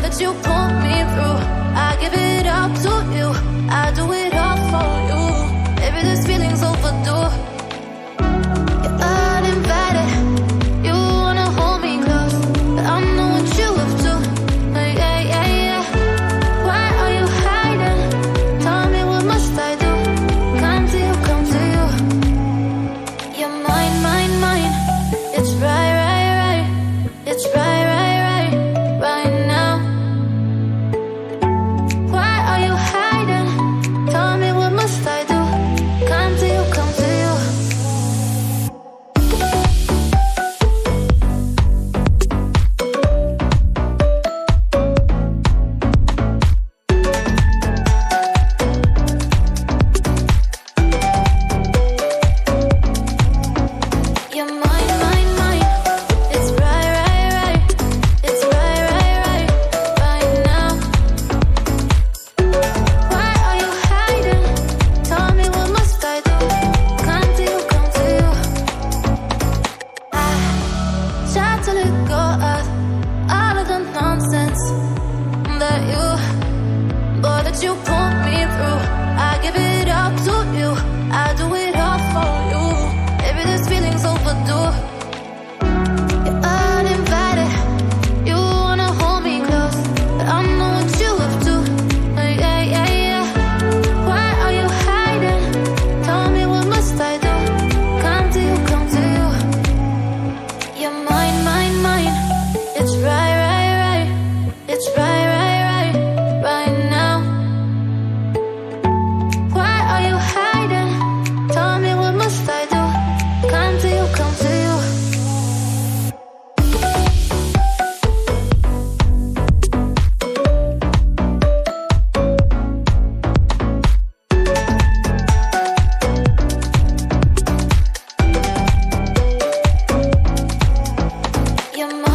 that you pull me through. I give it up to you, I do it all for you. Maybe this feeling's overdue. You're uninvited, you wanna hold me close, but I know what you have to. Yeah, yeah, yeah. Why are you hiding? Tell me, what must I do? Come to you, come to you. You're mine, mine, mine. It's right, right, right. It's right, right, right, right now. Why are you hiding? Tell me, what must I do? Come to you, come to you. You're mine, mine, mine. It's right, right, right. It's right, right, right, right now. Why are you hiding? Tell me, what must I do? Come to you, come to you. I try to let go of all of the nonsense that you pull me through. I give it up to you, I do it all for you. Maybe this feeling's overdue. You're uninvited, you wanna hold me close, but I know what you have to. Yeah, yeah, yeah. Why are you hiding? Tell me, what must I do? Come to you, come to you. You're mine, mine, mine. It's right, right, right. It's right, right, right, right now. Why are you hiding? Tell me, what must I do? Come to you, come to you. You're mine.